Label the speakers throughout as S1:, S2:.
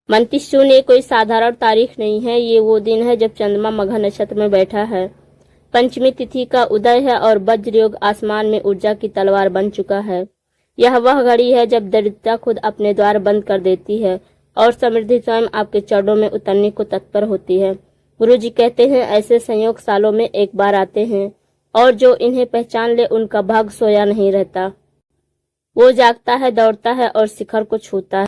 S1: 29 जून ये कोई साधारण तारीख नहीं है। ये वो दिन है जब चंद्रमा मघा नक्षत्र में बैठा है, पंचमी तिथि का उदय है और वज्र योग आसमान में ऊर्जा की तलवार बन चुका है। यह वह घड़ी है जब दरिद्रता खुद अपने द्वार बंद कर देती है और समृद्धि स्वयं आपके चरणों में उतरने को तत्पर होती है। गुरुजी कहते हैं ऐसे संयोग सालों में एक बार आते हैं और जो इन्हें पहचान ले उनका भाग्य सोया नहीं रहता, वो जागता है, दौड़ता है और शिखर को छूता है।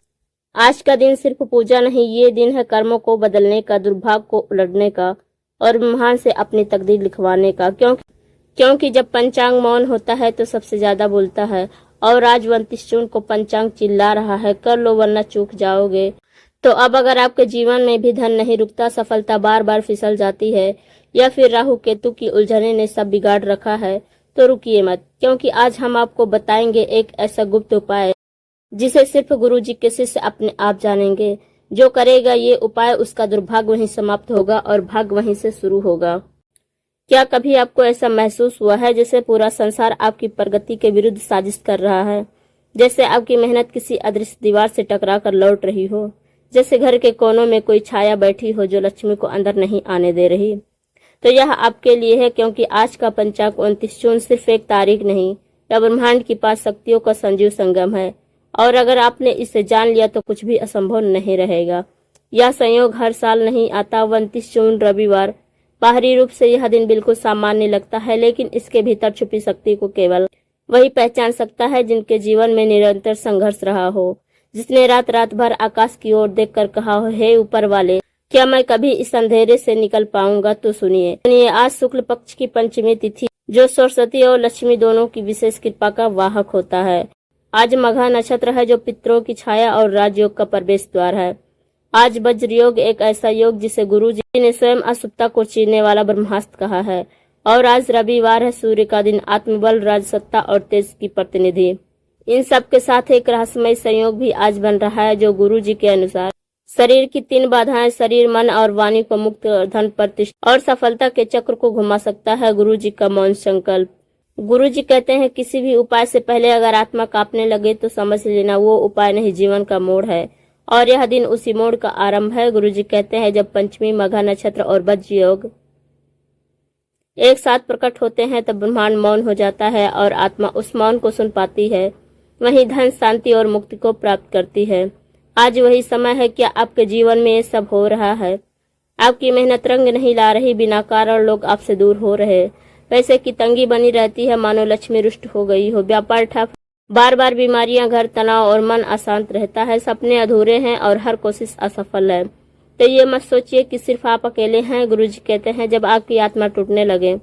S1: आज का दिन सिर्फ पूजा नहीं, ये दिन है कर्मों को बदलने का, दुर्भाग्य को उलटने का और महान से अपनी तकदीर लिखवाने का। क्योंकि जब पंचांग मौन होता है तो सबसे ज्यादा बोलता है और आज 29 जून को पंचांग चिल्ला रहा है, कर लो वरना चूक जाओगे। तो अब अगर आपके जीवन में भी धन नहीं रुकता, सफलता बार बार फिसल जाती है या फिर राहु केतु की उलझने ने सब बिगाड़ रखा है, तो रुकिए मत, क्योंकि आज हम आपको बताएंगे एक ऐसा गुप्त उपाय जिसे सिर्फ गुरुजी के शिष्य अपने आप जानेंगे। जो करेगा ये उपाय उसका दुर्भाग्य वहीं समाप्त होगा और भाग्य वहीं से शुरू होगा। क्या कभी आपको ऐसा महसूस हुआ है जैसे पूरा संसार आपकी प्रगति के विरुद्ध साजिश कर रहा है? जैसे आपकी मेहनत किसी अदृश्य दीवार से टकरा कर लौट रही हो, जैसे घर के कोनों में कोई छाया बैठी हो जो लक्ष्मी को अंदर नहीं आने दे रही। तो यह आपके लिए है, क्योंकि आज का पंचांग 29 जून सिर्फ एक तारीख नहीं, यह ब्रह्मांड की 5 शक्तियों का संजीव संगम है और अगर आपने इसे जान लिया तो कुछ भी असंभव नहीं रहेगा। यह संयोग हर साल नहीं आता। 29 जून रविवार, बाहरी रूप से यह दिन बिल्कुल सामान्य लगता है, लेकिन इसके भीतर छुपी शक्ति को केवल वही पहचान सकता है जिनके जीवन में निरंतर संघर्ष रहा हो, जिसने रात रात भर आकाश की ओर देखकर कहा हो, हे ऊपर वाले, क्या मैं कभी इस अंधेरे से निकल पाऊंगा? तो सुनिए, आज शुक्ल पक्ष की पंचमी तिथि जो सरस्वती और लक्ष्मी दोनों की विशेष कृपा का वाहक होता है। आज मघा नक्षत्र है जो पितरों की छाया और राजयोग का प्रवेश द्वार है। आज वज्र योग, एक ऐसा योग जिसे गुरुजी ने स्वयं अशुभता को चीरने वाला ब्रह्मास्त्र कहा है। और आज रविवार है, सूर्य का दिन, आत्मबल, राजसत्ता और तेज की प्रतिनिधि। इन सब के साथ एक रहस्यमय संयोग भी आज बन रहा है जो गुरुजी के अनुसार शरीर की 3 बाधाएं, शरीर, मन और वाणी को मुक्त, धन, प्रतिष्ठा और सफलता के चक्र को घुमा सकता है गुरुजी का मौन संकल्प। गुरुजी कहते हैं किसी भी उपाय से पहले अगर आत्मा कांपने लगे तो समझ लेना वो उपाय नहीं, जीवन का मोड़ है और यह दिन उसी मोड़ का आरंभ है। गुरुजी कहते हैं जब पंचमी, मघा नक्षत्र और वज्र योग एक साथ प्रकट होते हैं तब ब्रह्मांड मौन हो जाता है और आत्मा उस मौन को सुन पाती है, वहीं धन, शांति और मुक्ति को प्राप्त करती है। आज वही समय है। क्या आपके जीवन में ये सब हो रहा है? आपकी मेहनत रंग नहीं ला रही, बिना कारण लोग आपसे दूर हो रहे, पैसे की तंगी बनी रहती है, मानो लक्ष्मी रुष्ट हो गई हो, व्यापार ठप, बार बार बीमारियां, घर तनाव और मन अशांत रहता है, सपने अधूरे हैं और हर कोशिश असफल है। तो ये मत सोचिए कि सिर्फ आप अकेले हैं। गुरुजी कहते हैं जब आपकी आत्मा टूटने लगे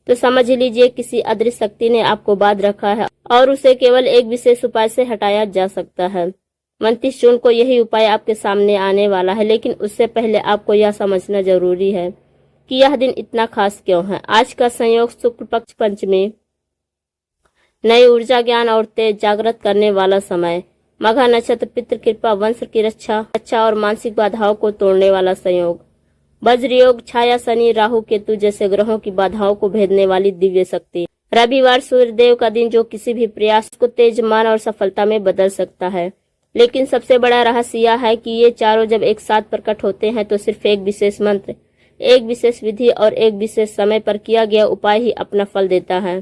S1: तो समझ लीजिए किसी अदृश्य शक्ति ने आपको बांध रखा है और उसे केवल एक विशेष उपाय से हटाया जा सकता है। 29 जून को यही उपाय आपके सामने आने वाला है, लेकिन उससे पहले आपको यह समझना जरूरी है कि यह दिन इतना खास क्यों है। आज का संयोग शुक्ल पक्ष पंचमी, नई ऊर्जा, ज्ञान और तेज जागृत करने वाला समय, मघा नक्षत्र, पितृ कृपा, वंश की रक्षा और मानसिक बाधाओं को तोड़ने वाला संयोग, वज्र योग, छाया, शनि, राहु, केतु जैसे ग्रहों की बाधाओं को भेदने वाली दिव्य शक्ति, रविवार, सूर्य देव का दिन जो किसी भी प्रयास को तेज, मान और सफलता में बदल सकता है। लेकिन सबसे बड़ा रहस्य यह है कि ये चारों जब एक साथ प्रकट होते हैं तो सिर्फ एक विशेष मंत्र, एक विशेष विधि और एक विशेष समय पर किया गया उपाय ही अपना फल देता है।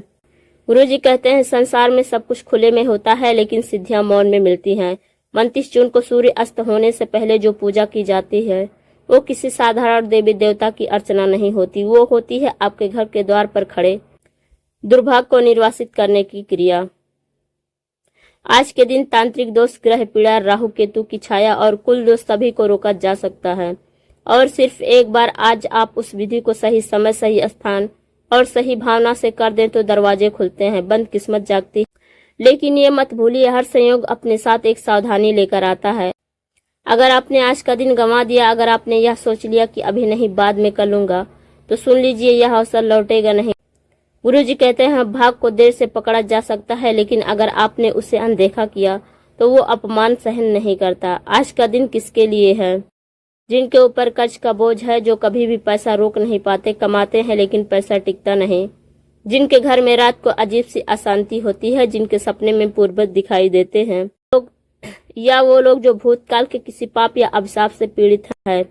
S1: गुरुजी कहते हैं संसार में सब कुछ खुले में होता है, लेकिन सिद्धियां मौन में मिलती हैं। 29 जून को सूर्य अस्त होने से पहले जो पूजा की जाती है वो किसी साधारण देवी देवता की अर्चना नहीं होती, वो होती है आपके घर के द्वार पर खड़े दुर्भाग्य को निर्वासित करने की क्रिया। आज के दिन तांत्रिक दोष, ग्रह पीड़ा, राहु केतु की छाया और कुल दोष सभी को रोका जा सकता है और सिर्फ एक बार आज आप उस विधि को सही समय, सही स्थान और सही भावना से कर दें तो दरवाजे खुलते हैं, बंद किस्मत जागती। लेकिन ये मत भूलिए हर संयोग अपने साथ एक सावधानी लेकर आता है। अगर आपने आज का दिन गंवा दिया, अगर आपने यह सोच लिया कि अभी नहीं बाद में कर लूंगा, तो सुन लीजिए यह अवसर लौटेगा नहीं। गुरुजी कहते हैं भाग को देर से पकड़ा जा सकता है, लेकिन अगर आपने उसे अनदेखा किया तो वो अपमान सहन नहीं करता। आज का दिन किसके लिए है? जिनके ऊपर कर्ज का बोझ है, जो कभी भी पैसा रोक नहीं पाते, कमाते हैं लेकिन पैसा टिकता नहीं, जिनके घर में रात को अजीब सी अशांति होती है, जिनके सपने में पूर्वज दिखाई देते हैं। लोग या वो लोग जो भूतकाल के किसी पाप या अभिशाप से पीड़ित है,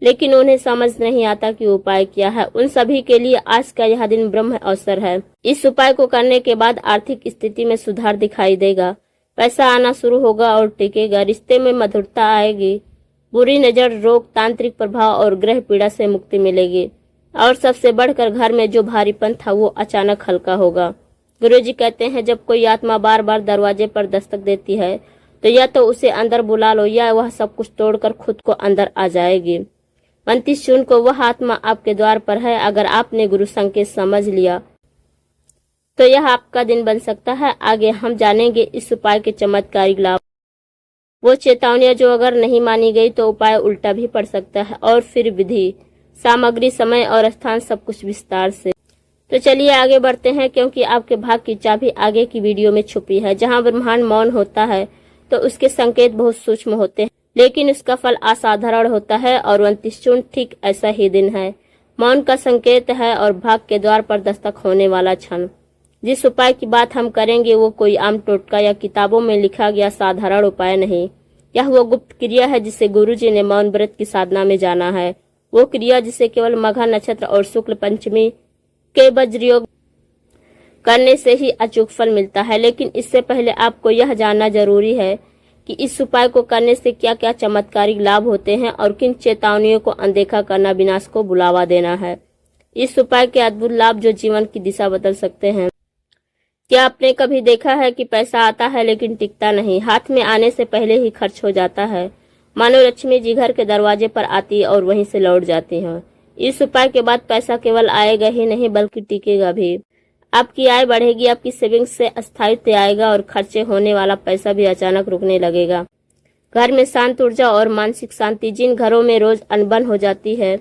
S1: लेकिन उन्हें समझ नहीं आता कि उपाय क्या है। उन सभी के लिए आज का यह दिन ब्रह्म अवसर है। इस उपाय को करने के बाद आर्थिक स्थिति में सुधार दिखाई देगा, पैसा आना शुरू होगा और टिकेगा, रिश्ते में मधुरता आएगी, बुरी नजर, रोग, तांत्रिक प्रभाव और ग्रह पीड़ा से मुक्ति मिलेगी और सबसे बढ़कर घर में जो भारीपन था वो अचानक हल्का होगा। गुरुजी कहते हैं जब कोई आत्मा बार बार दरवाजे पर दस्तक देती है तो या तो उसे अंदर बुला लो या वह सब कुछ तोड़कर खुद को अंदर आ जाएगी। 29 जून को वह आत्मा आपके द्वार पर है। अगर आपने गुरु संकेत समझ लिया तो यह आपका दिन बन सकता है। आगे हम जानेंगे इस उपाय के चमत्कारिक लाभ, वो चेतावनियां जो अगर नहीं मानी गई तो उपाय उल्टा भी पड़ सकता है, और फिर विधि, सामग्री, समय और स्थान सब कुछ विस्तार से। तो चलिए आगे बढ़ते हैं, क्योंकि आपके भाग की चाबी आगे की वीडियो में छुपी है। जहां ब्रह्मांड मौन होता है तो उसके संकेत बहुत सूक्ष्म होते हैं, लेकिन उसका फल असाधारण होता है। और 29 जून ठीक ऐसा ही दिन है। मौन का संकेत है और भाग के द्वार पर दस्तक होने वाला क्षण। जिस उपाय की बात हम करेंगे वो कोई आम टोटका या किताबों में लिखा गया साधारण उपाय नहीं। यह वो गुप्त क्रिया है जिसे गुरुजी ने मौन व्रत की साधना में जाना है। वो क्रिया जिसे केवल मघा नक्षत्र और शुक्ल पंचमी के वज्र योग करने से ही अचूक फल मिलता है। लेकिन इससे पहले आपको यह जानना जरूरी है कि इस उपाय को करने से क्या क्या चमत्कारिक लाभ होते हैं और किन चेतावनियों को अनदेखा करना विनाश को बुलावा देना है। इस उपाय के अद्भुत लाभ जो जीवन की दिशा बदल सकते हैं। क्या आपने कभी देखा है कि पैसा आता है लेकिन टिकता नहीं, हाथ में आने से पहले ही खर्च हो जाता है। मानो लक्ष्मी जी घर के दरवाजे पर आती और वहीं से लौट जाती हैं। इस उपाय के बाद पैसा केवल आएगा ही नहीं बल्कि टिकेगा भी। आपकी आय बढ़ेगी, आपकी सेविंग्स से स्थायित्व आएगा और खर्चे होने वाला पैसा भी अचानक रुकने लगेगा। घर में शांत ऊर्जा और मानसिक शांति। जिन घरों में रोज अनबन हो जाती है,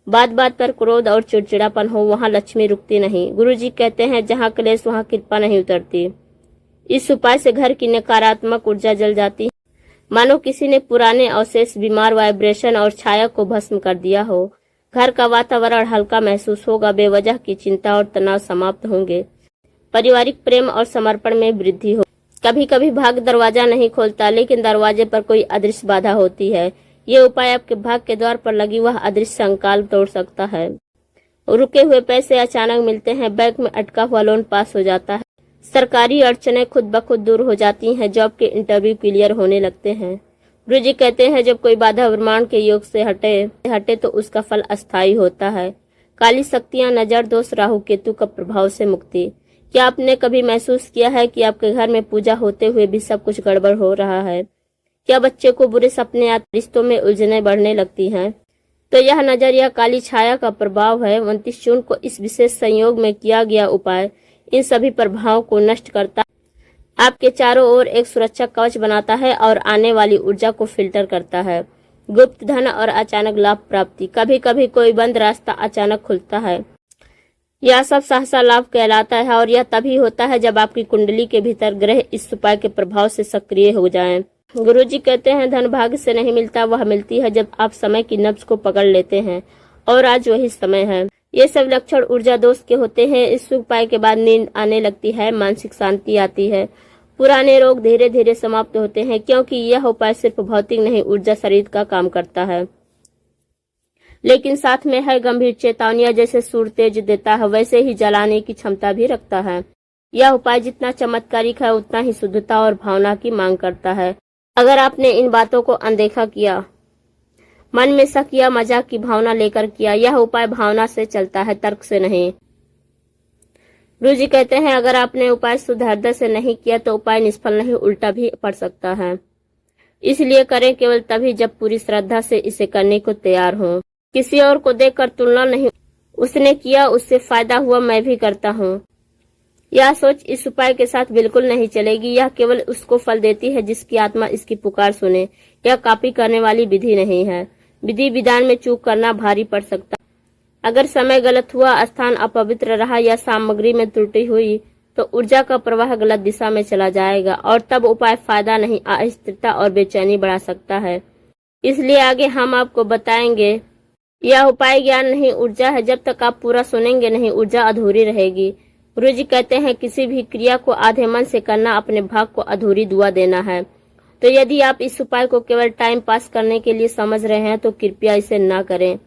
S1: बात बात पर क्रोध और चिड़चिड़ापन हो, वहाँ लक्ष्मी रुकती नहीं। गुरुजी कहते हैं जहाँ क्लेश वहाँ कृपा नहीं उतरती। इस उपाय से घर की नकारात्मक ऊर्जा जल जाती है, मानो किसी ने पुराने अवशेष, बीमार वाइब्रेशन और छाया को भस्म कर दिया हो। घर का वातावरण हल्का महसूस होगा, बेवजह की चिंता और तनाव समाप्त होंगे, पारिवारिक प्रेम और समर्पण में वृद्धि हो। कभी कभी भाग दरवाजा नहीं खोलता, लेकिन दरवाजे पर कोई अदृश्य बाधा होती है। ये उपाय आपके भाग के द्वार पर लगी वह अदृश्य संकल्प तोड़ सकता है। रुके हुए पैसे अचानक मिलते हैं, बैंक में अटका हुआ लोन पास हो जाता है, सरकारी अड़चनें खुद ब खुद दूर हो जाती हैं, जॉब के इंटरव्यू क्लियर होने लगते हैं। गुरुजी कहते हैं जब कोई बाधा ब्रह्मांड के योग से हटे तो उसका फल अस्थायी होता है। काली शक्तियां, नजर दोष, राहु केतु का प्रभाव से मुक्ति। क्या आपने कभी महसूस किया है कि आपके घर में पूजा होते हुए भी सब कुछ गड़बड़ हो रहा है? क्या बच्चे को बुरे सपने या रिश्तों में उलझने बढ़ने लगती हैं? तो यह नजर या काली छाया का प्रभाव है। 29 जून को इस विशेष संयोग में किया गया उपाय इन सभी प्रभावों को नष्ट करता है, आपके चारों ओर एक सुरक्षा कवच बनाता है और आने वाली ऊर्जा को फिल्टर करता है। गुप्त धन और अचानक लाभ प्राप्ति। कभी कभी कोई बंद रास्ता अचानक खुलता है, यह सब सहसा लाभ कहलाता है, और यह तभी होता है जब आपकी कुंडली के भीतर ग्रह इस उपाय के प्रभाव से सक्रिय हो जाएं। गुरुजी कहते हैं धन भाग्य से नहीं मिलता, वह मिलती है जब आप समय की नब्ज को पकड़ लेते हैं, और आज वही समय है। ये सब लक्षण ऊर्जा दोष के होते हैं। इस उपाय के बाद नींद आने लगती है, मानसिक शांति आती है, पुराने रोग धीरे धीरे समाप्त होते हैं, क्योंकि यह उपाय सिर्फ भौतिक नहीं ऊर्जा शरीर का काम करता है, लेकिन साथ में है गंभीर चेतावनियां। जैसे सूर्य तेज देता है वैसे ही जलाने की क्षमता भी रखता है। यह उपाय जितना चमत्कारिक है उतना ही शुद्धता और भावना की मांग करता है। अगर आपने इन बातों को अनदेखा किया, मन में शक या मजाक की भावना लेकर किया, यह उपाय भावना से चलता है, तर्क से नहीं। गुरुजी कहते हैं अगर आपने उपाय शुद्ध हृदय से नहीं किया तो उपाय निष्फल नहीं उल्टा भी पड़ सकता है। इसलिए करें केवल तभी जब पूरी श्रद्धा से इसे करने को तैयार हो। किसी और को देखकर तुलना नहीं, उसने किया उससे फायदा हुआ मैं भी करता हूँ, यह सोच इस उपाय के साथ बिल्कुल नहीं चलेगी। यह केवल उसको फल देती है जिसकी आत्मा इसकी पुकार सुने। यह कॉपी करने वाली विधि नहीं है। विधि विधान में चूक करना भारी पड़ सकता है। अगर समय गलत हुआ, स्थान अपवित्र रहा या सामग्री में त्रुटि हुई तो ऊर्जा का प्रवाह गलत दिशा में चला जाएगा, और तब उपाय फायदा नहीं, अस्थिरता और बेचैनी बढ़ा सकता है। इसलिए आगे हम आपको बताएंगे यह उपाय ज्ञान नहीं ऊर्जा है। जब तक आप पूरा सुनेंगे नहीं, ऊर्जा अधूरी रहेगी। गुरुजी कहते हैं किसी भी क्रिया को आधे मन से करना अपने भाग को अधूरी दुआ देना है। तो यदि आप इस उपाय को केवल टाइम पास करने के लिए समझ रहे हैं तो कृपया इसे न करें।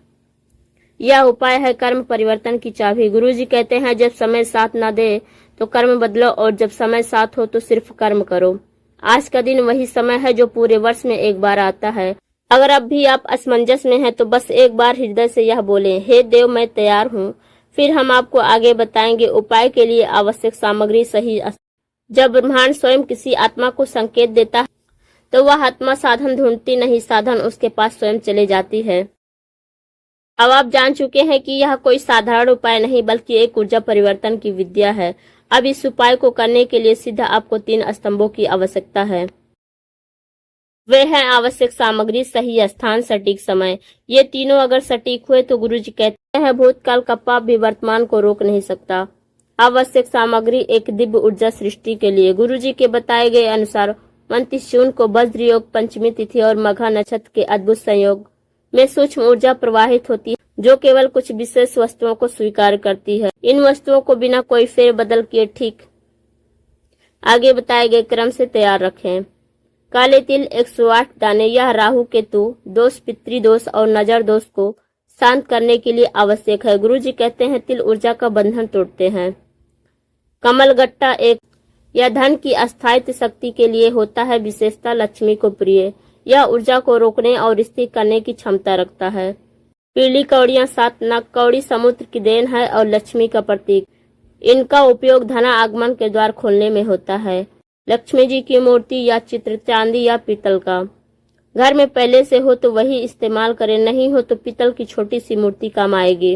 S1: यह उपाय है कर्म परिवर्तन की चाबी। गुरुजी कहते हैं जब समय साथ न दे तो कर्म बदलो और जब समय साथ हो तो सिर्फ कर्म करो। आज का दिन वही समय है जो पूरे वर्ष में एक बार आता है। अगर अब भी आप असमंजस में हैं तो बस एक बार हृदय से यह बोलें, हे देव मैं तैयार हूँ। फिर हम आपको आगे बताएंगे उपाय के लिए आवश्यक सामग्री सही। जब ब्रह्मांड स्वयं किसी आत्मा को संकेत देता है तो वह आत्मा साधन ढूंढती नहीं, साधन उसके पास स्वयं चले जाती है। अब आप जान चुके हैं कि यह कोई साधारण उपाय नहीं बल्कि एक ऊर्जा परिवर्तन की विद्या है। अब इस उपाय को करने के लिए सीधा आपको 3 स्तंभों की आवश्यकता है। वे हैं आवश्यक सामग्री, सही स्थान, सटीक समय। ये तीनों अगर सटीक हुए तो गुरुजी कहते हैं भूतकाल का पाप भी वर्तमान को रोक नहीं सकता। आवश्यक सामग्री एक दिव्य ऊर्जा सृष्टि के लिए। गुरुजी के बताए गए अनुसार 29 जून को वज्र योग, पंचमी तिथि और मघा नक्षत्र के अद्भुत संयोग में सूक्ष्म ऊर्जा प्रवाहित होती है जो केवल कुछ विशेष वस्तुओं को स्वीकार करती है। इन वस्तुओं को बिना कोई फेर बदल किए ठीक आगे बताए गए क्रम से तैयार रखें। काले तिल 108 दाने। यह राहु केतु दोष, पितृदोष और नजर दोष को शांत करने के लिए आवश्यक है। गुरुजी कहते हैं तिल ऊर्जा का बंधन तोड़ते हैं। कमल गट्टा 1। यह धन की अस्थायित्व शक्ति के लिए होता है, विशेषता लक्ष्मी को प्रिय। यह ऊर्जा को रोकने और स्थिर करने की क्षमता रखता है। पीली कौड़ियां 7 नग। कौड़ी समुद्र की देन है और लक्ष्मी का प्रतीक। इनका उपयोग धना आगमन के द्वार खोलने में होता है। लक्ष्मी जी की मूर्ति या चित्र चांदी या पीतल का घर में पहले से हो तो वही इस्तेमाल करें, नहीं हो तो पीतल की छोटी सी मूर्ति काम आएगी।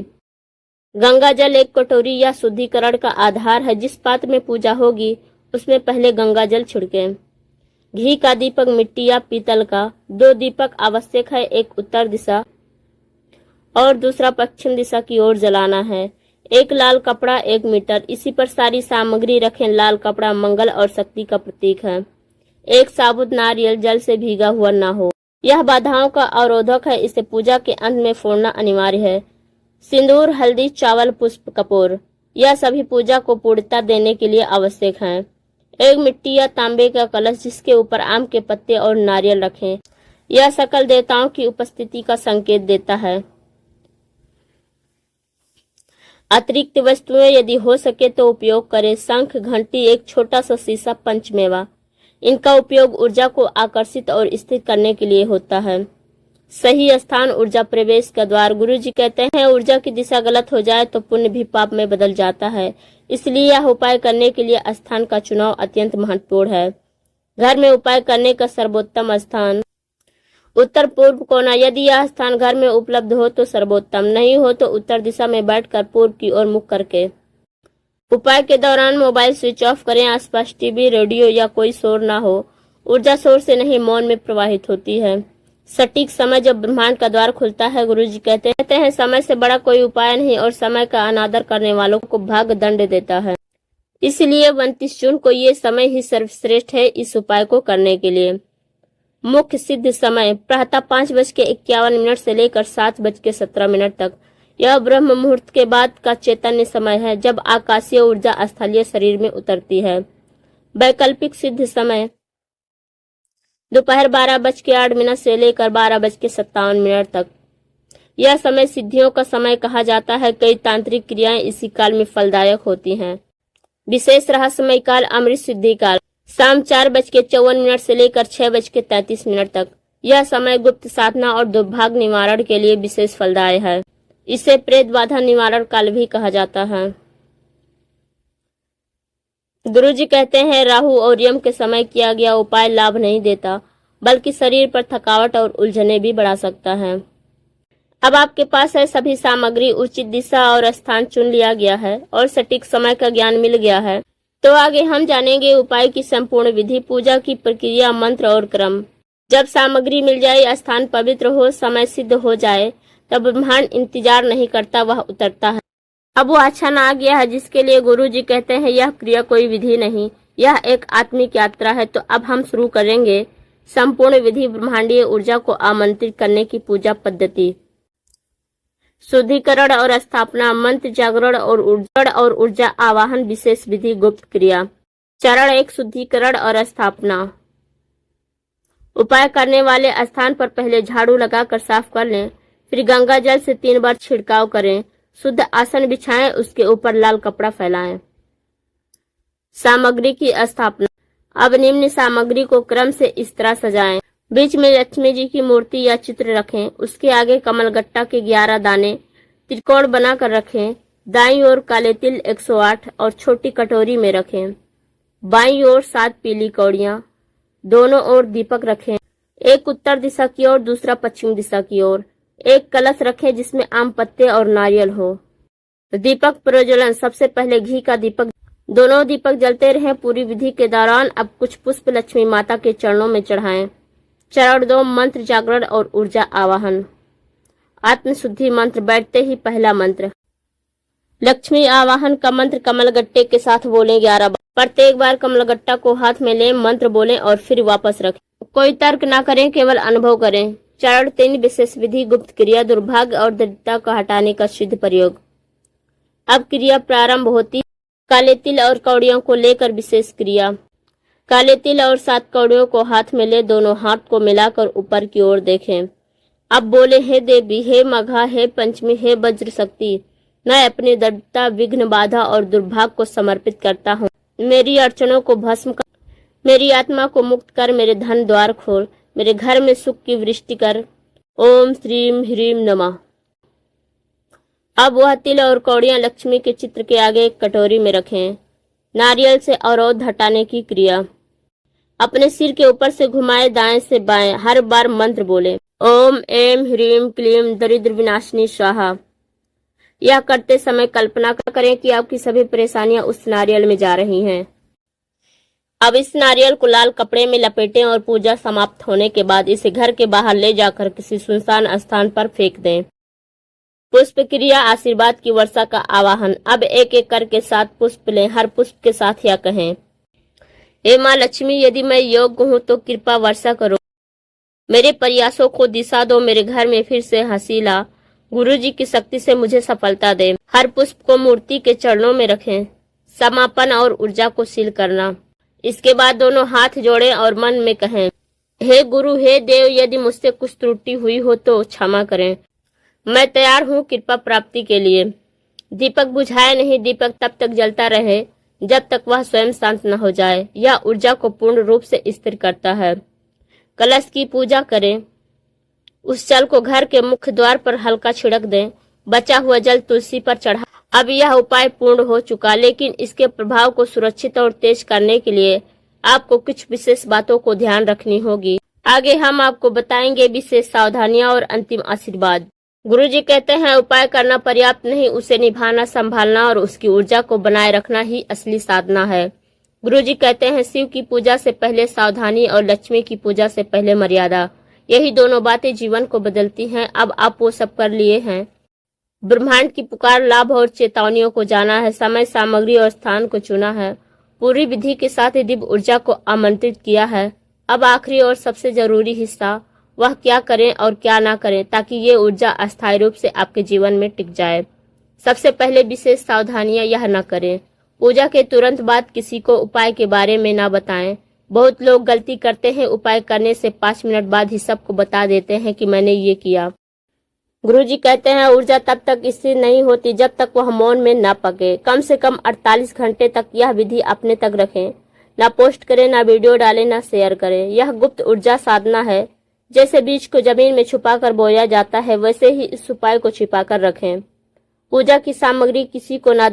S1: गंगा जल 1 कटोरी या शुद्धिकरण का आधार है। जिस पात्र में पूजा होगी उसमें पहले गंगा जल छिड़कें। घी का दीपक मिट्टी या पीतल का। 2 दीपक आवश्यक है, एक उत्तर दिशा और दूसरा पश्चिम दिशा की ओर जलाना है। एक लाल कपड़ा 1 मीटर। इसी पर सारी सामग्री रखें। लाल कपड़ा मंगल और शक्ति का प्रतीक है। एक साबुत नारियल जल से भीगा हुआ न हो, यह बाधाओं का अवरोधक है, इसे पूजा के अंत में फोड़ना अनिवार्य है। सिंदूर, हल्दी, चावल, पुष्प, कपूर, यह सभी पूजा को पूर्णता देने के लिए आवश्यक हैं। एक मिट्टी या तांबे का कलश जिसके ऊपर आम के पत्ते और नारियल रखें। यह सकल देवताओं की उपस्थिति का संकेत देता है। अतिरिक्त वस्तुएं यदि हो सके तो उपयोग करें। शंख, घंटी, एक छोटा सा शीशा, पंचमेवा। इनका उपयोग ऊर्जा को आकर्षित और स्थिर करने के लिए होता है। सही स्थान ऊर्जा प्रवेश का द्वार। गुरुजी कहते हैं ऊर्जा की दिशा गलत हो जाए तो पुण्य भी पाप में बदल जाता है, इसलिए यह उपाय करने के लिए स्थान का चुनाव अत्यंत महत्वपूर्ण है। घर में उपाय करने का सर्वोत्तम स्थान उत्तर पूर्व कोना। यदि यह स्थान घर में उपलब्ध हो तो सर्वोत्तम, नहीं हो तो उत्तर दिशा में बैठकर पूर्व की ओर मुख करके। उपाय के दौरान मोबाइल स्विच ऑफ करें। आसपास टीवी, रेडियो या कोई शोर ना हो। ऊर्जा शोर से नहीं मौन में प्रवाहित होती है। सटीक समय जब ब्रह्मांड का द्वार खुलता है। गुरुजी कहते हैं समय से बड़ा कोई उपाय नहीं और समय का अनादर करने वालों को भाग्य दंड देता है। इसलिए 29 जून को ये समय ही सर्वश्रेष्ठ है इस उपाय को करने के लिए। मुख्य सिद्ध समय प्रातः 5:51 से लेकर 7:17 तक। यह ब्रह्म मुहूर्त के बाद का चैतन्य समय है जब आकाशीय ऊर्जा स्थलीय शरीर में उतरती है। वैकल्पिक सिद्ध समय दोपहर 12:08 से लेकर 12:57 तक। यह समय सिद्धियों का समय कहा जाता है। कई तांत्रिक क्रियाएं इसी काल में फलदायक होती हैं। विशेष रहस्यमय काल अमृत सिद्धि काल शाम 4:54 से लेकर 6:33 तक। यह समय गुप्त साधना और दुर्भाग्य निवारण के लिए विशेष फलदायी है। इसे प्रेत बाधा निवारण काल भी कहा जाता है। गुरुजी कहते हैं राहु और यम के समय किया गया उपाय लाभ नहीं देता बल्कि शरीर पर थकावट और उलझने भी बढ़ा सकता है। अब आपके पास है सभी सामग्री, उचित दिशा और स्थान चुन लिया गया है और सटीक समय का ज्ञान मिल गया है, तो आगे हम जानेंगे उपाय की संपूर्ण विधि, पूजा की प्रक्रिया, मंत्र और क्रम। जब सामग्री मिल जाए, स्थान पवित्र हो, समय सिद्ध हो जाए, तब ब्रह्मांड इंतजार नहीं करता, वह उतरता है। अब वो क्षण आ गया है जिसके लिए गुरुजी कहते हैं यह क्रिया कोई विधि नहीं, यह एक आत्मिक यात्रा है। तो अब हम शुरू करेंगे संपूर्ण विधि, ब्रह्मांडीय ऊर्जा को आमंत्रित करने की पूजा पद्धति। शुद्धिकरण और स्थापना, मंत्र, जागरण और ऊर्जा आवाहन, विशेष विधि, गुप्त क्रिया। चरण 1 शुद्धिकरण और स्थापना। उपाय करने वाले स्थान पर पहले झाड़ू लगाकर साफ कर लें, फिर गंगा जल से 3 बार छिड़काव करें। शुद्ध आसन बिछाएं, उसके ऊपर लाल कपड़ा फैलाएं। सामग्री की स्थापना। अब निम्न सामग्री को क्रम से इस तरह सजाएं। बीच में लक्ष्मी जी की मूर्ति या चित्र रखें, उसके आगे कमलगट्टा के 11 दाने त्रिकोण बनाकर रखें। दाईं ओर काले तिल 108 और छोटी कटोरी में रखें। बाईं ओर 7 पीली कौड़ियां, दोनों ओर दीपक रखें, एक उत्तर दिशा की ओर, दूसरा पश्चिम दिशा की ओर। एक कलश रखें जिसमें आम पत्ते और नारियल हो। दीपक प्रज्वलन। सबसे पहले घी का दीपक, दोनों दीपक जलते रहें पूरी विधि के दौरान। अब कुछ पुष्प लक्ष्मी माता के चरणों में चढ़ाएं। चरण 2, मंत्र जागरण और ऊर्जा आवाहन। आत्मशुद्धि मंत्र। बैठते ही पहला मंत्र। लक्ष्मी आवाहन का मंत्र कमलगट्टे के साथ बोलें 11 बार। प्रत्येक बार कमलगट्टा को हाथ में लें, मंत्र बोलें और फिर वापस रखें। कोई तर्क ना करें, केवल अनुभव करें। चरण 3, विशेष विधि गुप्त क्रिया। दुर्भाग्य और दरिद्रता को हटाने का सिद्ध प्रयोग। अब क्रिया प्रारंभ होती। काले तिल और कौड़ियों को लेकर विशेष क्रिया। काले तिल और 7 कौड़ियों को हाथ में ले दोनों हाथ को मिलाकर ऊपर की ओर देखें। अब बोले, हे देवी, हे मघा, हे पंचमी, हे वज्र शक्ति, मैं अपनी दरिद्रता, विघ्न, बाधा और दुर्भाग्य को समर्पित करता हूँ। मेरी अड़चनों को भस्म कर, मेरी आत्मा को मुक्त कर, मेरे धन द्वार खोल, मेरे घर में सुख की वृष्टि कर। ओम श्रीम ह्रीम नमः। अब वह तिल और कौड़ियां लक्ष्मी के चित्र के आगे एक कटोरी में रखें। नारियल से अवरोध हटाने की क्रिया। अपने सिर के ऊपर से घुमाए दाएं से बाएं, हर बार मंत्र बोले। ओम ऐं ह्रीं क्लीं दरिद्र विनाशिनी स्वाहा। यह करते समय कल्पना करें कि आपकी सभी परेशानियां उस नारियल में जा रही हैं। अब इस नारियल को लाल कपड़े में लपेटें और पूजा समाप्त होने के बाद इसे घर के बाहर ले जाकर किसी सुनसान स्थान पर फेंक दें। पुष्प क्रिया। आशीर्वाद की वर्षा का आवाहन। अब एक एक करके 7 पुष्प लें। हर पुष्प के साथ यह कहें, हे माँ लक्ष्मी, यदि मैं योग्य हूँ तो कृपा वर्षा करो, मेरे प्रयासों को दिशा दो, मेरे घर में फिर से हंसी ला, गुरु जी की शक्ति से मुझे सफलता दे। हर पुष्प को मूर्ति के चरणों में रखें। समापन और ऊर्जा को सील करना। इसके बाद दोनों हाथ जोड़ें और मन में कहें, हे गुरु, हे देव, यदि मुझसे कुछ त्रुटि हुई हो तो क्षमा करें। मैं तैयार हूँ कृपा प्राप्ति के लिए। दीपक बुझाए नहीं। दीपक तब तक जलता रहे जब तक वह स्वयं शांत न हो जाए। यह ऊर्जा को पूर्ण रूप से स्थिर करता है। कलश की पूजा करें। उस जल को घर के मुख्य द्वार पर हल्का छिड़क दें। बचा हुआ जल तुलसी पर चढ़ा। अब यह उपाय पूर्ण हो चुका, लेकिन इसके प्रभाव को सुरक्षित और तेज करने के लिए आपको कुछ विशेष बातों को ध्यान रखनी होगी। आगे हम आपको बताएंगे विशेष सावधानियां और अंतिम आशीर्वाद। गुरु जी कहते हैं, उपाय करना पर्याप्त नहीं, उसे निभाना, संभालना और उसकी ऊर्जा को बनाए रखना ही असली साधना है। गुरु जी कहते हैं, शिव की पूजा से पहले सावधानी और लक्ष्मी की पूजा से पहले मर्यादा, यही दोनों बातें जीवन को बदलती हैं। अब आप वो सब कर लिए हैं। ब्रह्मांड की पुकार, लाभ और चेतावनियों को जाना है, समय, सामग्री और स्थान को चुना है, पूरी विधि के साथ दिव्य ऊर्जा को आमंत्रित किया है। अब आखिरी और सबसे जरूरी हिस्सा, वह क्या करें और क्या ना करें ताकि ये ऊर्जा अस्थायी रूप से आपके जीवन में टिक जाए। सबसे पहले विशेष सावधानियां यह न करें, पूजा के तुरंत बाद किसी को उपाय के बारे में ना बताएं। बहुत लोग गलती करते हैं, उपाय करने से 5 मिनट बाद ही सबको बता देते हैं कि मैंने ये किया। गुरु जी कहते हैं, ऊर्जा तब तक स्थिर नहीं होती जब तक वह मौन में न पके। कम से कम 48 घंटे तक यह विधि अपने तक रखें। ना पोस्ट करें, ना वीडियो डालें, ना शेयर करें। यह गुप्त ऊर्जा साधना है। जैसे बीज को जमीन में छुपाकर बोया जाता है, वैसे ही इस उपाय को छिपाकर रखें। पूजा की सामग्री किसी को ना।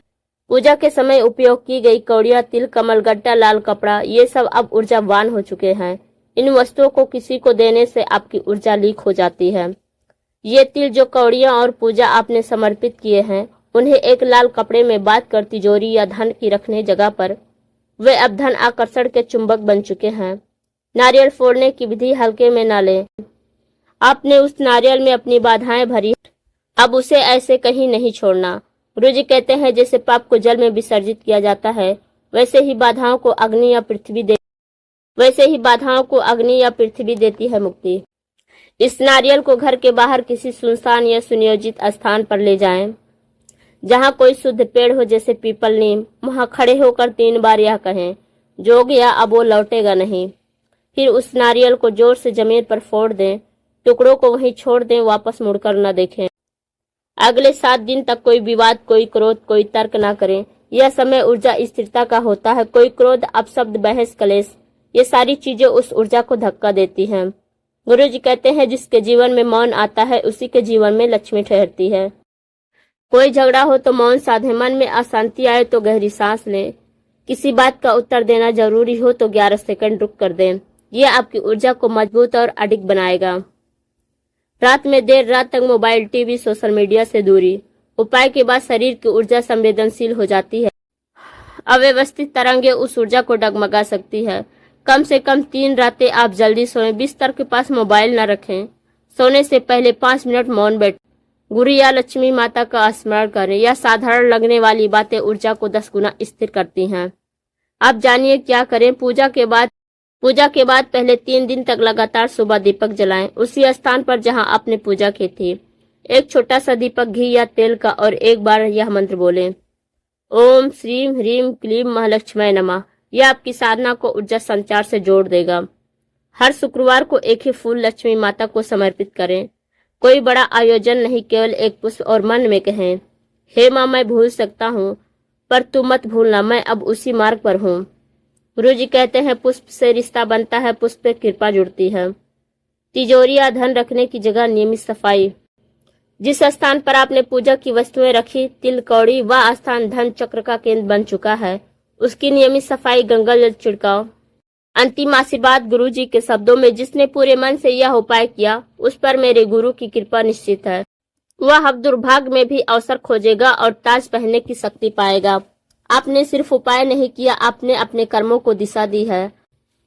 S1: पूजा के समय उपयोग की गई कौड़ियां, तिल, कमलगट्टा, लाल कपड़ा, ये सब अब ऊर्जावान हो चुके हैं। इन वस्तुओं को किसी को देने से आपकी ऊर्जा लीक हो जाती है। ये तिल, जो कौड़ियां और पूजा आपने समर्पित किए हैं, उन्हें एक लाल कपड़े में बांध कर तिजोरी या धन की रखने जगह पर, वे अब धन आकर्षण के चुंबक बन चुके हैं। नारियल फोड़ने की विधि हल्के में न लें। आपने उस नारियल में अपनी बाधाएं भरी, अब उसे ऐसे कहीं नहीं छोड़ना। गुरु जी कहते हैं, जैसे पाप को जल में विसर्जित किया जाता है, वैसे ही बाधाओं को अग्नि या पृथ्वी देती है मुक्ति। इस नारियल को घर के बाहर किसी सुनसान या सुनियोजित स्थान पर ले जाएं, जहां कोई शुद्ध पेड़ हो, जैसे पीपल, नीम। वहां खड़े होकर 3 बार यह कहें, जो गया अब वो लौटेगा नहीं। फिर उस नारियल को जोर से जमीन पर फोड़ दें, टुकड़ों को वहीं छोड़ दें, वापस मुड़कर न देखें। अगले 7 दिन तक कोई विवाद, कोई क्रोध, कोई तर्क न करें। यह समय ऊर्जा स्थिरता का होता है। कोई क्रोध, अपशब्द, बहस, कलेश, ये सारी चीजें उस ऊर्जा को धक्का देती हैं। गुरु जी कहते हैं जिसके जीवन में मौन आता है उसी के जीवन में लक्ष्मी ठहरती है। कोई झगड़ा हो तो मौन साधे, मन में अशांति आए तो गहरी सांस लें, किसी बात का उत्तर देना जरूरी हो तो 11 सेकंड रुक कर दें। यह आपकी ऊर्जा को मजबूत और अडिग बनाएगा। रात में देर रात तक मोबाइल, टीवी, सोशल मीडिया से दूरी। उपाय के बाद शरीर की ऊर्जा संवेदनशील हो जाती है। अव्यवस्थित तरंगें उस ऊर्जा को डगमगा सकती है। कम से कम 3 रातें आप जल्दी सोएं। बिस्तर के पास मोबाइल न रखें। सोने से पहले 5 मिनट मौन बैठें। गुरु या लक्ष्मी माता का स्मरण करें। यह साधारण लगने वाली बातें ऊर्जा को 10 गुना स्थिर करती हैं। अब जानिए क्या करें। पूजा के बाद पहले 3 दिन तक लगातार सुबह दीपक जलाएं, उसी स्थान पर जहां आपने पूजा की थी। एक छोटा सा दीपक घी या तेल का और एक बार यह मंत्र बोलें, ओम श्रीम ह्रीम क्लीम महालक्ष्मी नमः। यह आपकी साधना को ऊर्जा संचार से जोड़ देगा। हर शुक्रवार को एक ही फूल लक्ष्मी माता को समर्पित करें। कोई बड़ा आयोजन नहीं, केवल एक पुष्प और मन में कहें, हे माँ मैं भूल सकता हूँ पर तू मत भूलना, मैं अब उसी मार्ग पर हूँ। गुरु जी कहते हैं पुष्प से रिश्ता बनता है, पुष्प पे कृपा जुड़ती है। तिजोरी या धन रखने की जगह नियमित सफाई। जिस स्थान पर आपने पूजा की वस्तुएं रखी, तिल कौड़ी, वह स्थान धन चक्र का केंद्र बन चुका है। उसकी नियमित सफाई, गंगा जल छिड़काव। अंतिम आशीर्वाद गुरु जी के शब्दों में, जिसने पूरे मन से यह उपाय किया उस पर मेरे गुरु की कृपा निश्चित है। वह अब दुर्भाग्य में भी अवसर खोजेगा और ताज पहनने की शक्ति पाएगा। आपने सिर्फ उपाय नहीं किया, आपने अपने कर्मों को दिशा दी है।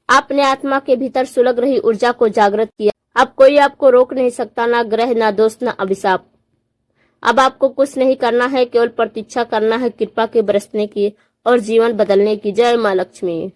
S1: आपने आत्मा के भीतर सुलग रही ऊर्जा को जागृत किया। अब कोई आपको रोक नहीं सकता, ना ग्रह, ना दोस्त, ना अभिशाप। अब आपको कुछ नहीं करना है, केवल प्रतीक्षा करना है कृपा के बरसने की और जीवन बदलने की। जय माँ लक्ष्मी।